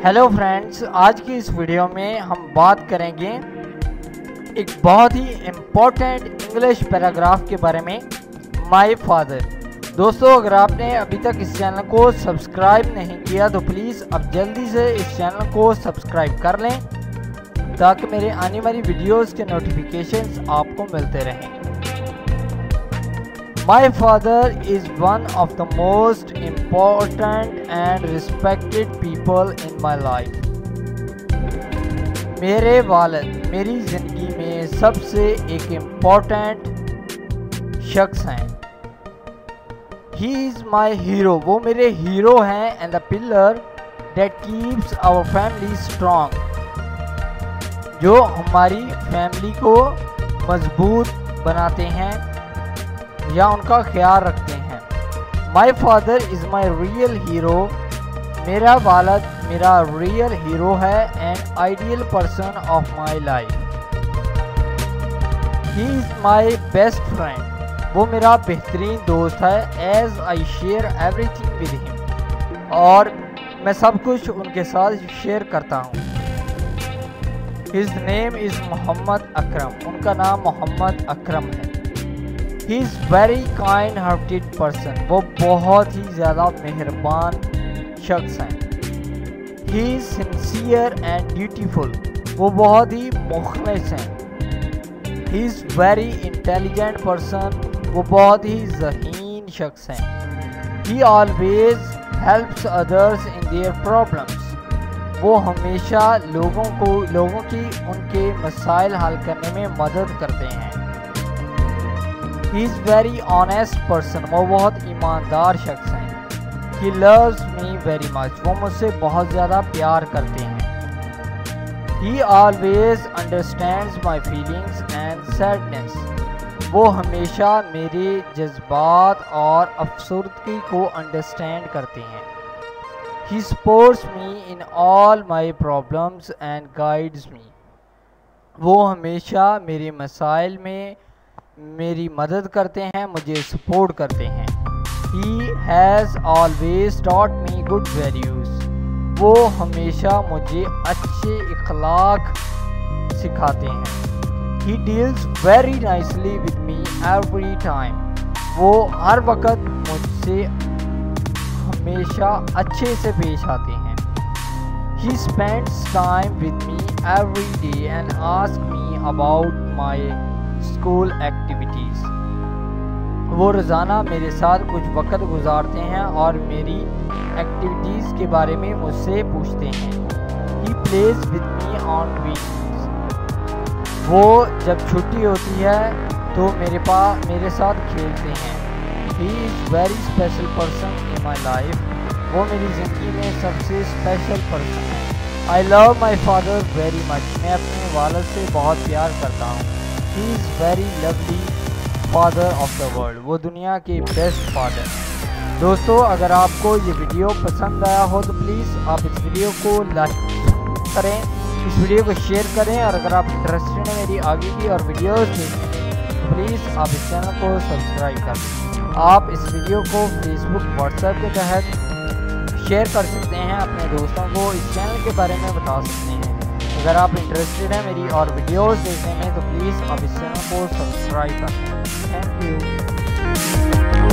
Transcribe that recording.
Hello friends, आज की इस वीडियो में हम बात करेंगे एक बहुत ही इम्पोर्टेंट इंग्लिश पैराग्राफ के बारे में, माय फादर। दोस्तों, अगर आपने अभी तक इस चैनल को सब्सक्राइब नहीं किया तो प्लीज़ अब जल्दी से इस चैनल को सब्सक्राइब कर लें ताकि मेरे आने वाली वीडियोस के नोटिफिकेशंस आपको मिलते रहें। My father is one of the most important and respected people in my life. मेरे वालिद मेरी ज़िंदगी में सबसे एक इम्पोर्टेंट शख्स हैं। He is my hero, वो मेरे हीरो हैं, and the pillar that keeps our family strong, जो हमारी फैमिली को मजबूत बनाते हैं या उनका ख्याल रखते हैं। My father is my real hero, मेरा वालिद मेरा रियल हीरो है and ideal person of my life. He is my best friend, वो मेरा बेहतरीन दोस्त है। As I share everything with him, और मैं सब कुछ उनके साथ शेयर करता हूँ। His name is Mohammad Akram, उनका नाम मोहम्मद अकरम है। He is very kind hearted person, वो बहुत ही ज़्यादा मेहरबान शख्स हैं। He is sincere and dutiful, वो बहुत ही मुखलिस हैं। ही इज़ वेरी इंटेलिजेंट पर्सन, वो बहुत ही ज़हीन शख्स हैं। ही always helps others in their problems, वो हमेशा लोगों की उनके मसाइल हल करने में मदद करते हैं। ही इज़ वेरी ऑनेस्ट पर्सन, वो बहुत ईमानदार शख्स हैं। He loves me very much, वो मुझसे बहुत ज़्यादा प्यार करते हैं। ही always understands my feelings and sadness, वो हमेशा मेरे जज्बात और अफसरदगी को अंडरस्टैंड करते हैं। He supports me in all my problems and guides me, वो हमेशा मेरे मसाइल में मेरी मदद करते हैं, मुझे सपोर्ट करते हैं। He has always taught me good values, वो हमेशा मुझे अच्छे इखलाक सिखाते हैं। He deals very nicely with me every time, वो हर वक्त मुझसे हमेशा अच्छे से पेश आते हैं। He spends time with me every day and ask me about my school activities, वो रोज़ाना मेरे साथ कुछ वक्त गुजारते हैं और मेरी एक्टिविटीज़ के बारे में मुझसे पूछते हैं। He plays with me on weekends, वो जब छुट्टी होती है तो मेरे साथ खेलते हैं। ही is very special person in my life, वो मेरी ज़िंदगी में सबसे स्पेशल पर्सन है। I love my father very much, मैं अपने वालिद से बहुत प्यार करता हूँ। ही is very lovely father of the world, वो दुनिया के बेस्ट फादर हैं। दोस्तों, अगर आपको ये वीडियो पसंद आया हो तो प्लीज़ आप इस वीडियो को लाइक करें, इस वीडियो को शेयर करें, और अगर आप इंटरेस्टेड हैं मेरी आगे की और वीडियोस देखने में तो प्लीज़ आप इस चैनल को सब्सक्राइब करें। आप इस वीडियो को फेसबुक व्हाट्सएप के तहत शेयर कर सकते हैं, अपने दोस्तों को इस चैनल के बारे में बता सकते हैं। अगर आप इंटरेस्टेड हैं मेरी और वीडियोस देखने में तो प्लीज़ आप इस चैनल को सब्सक्राइब करें। Thank you.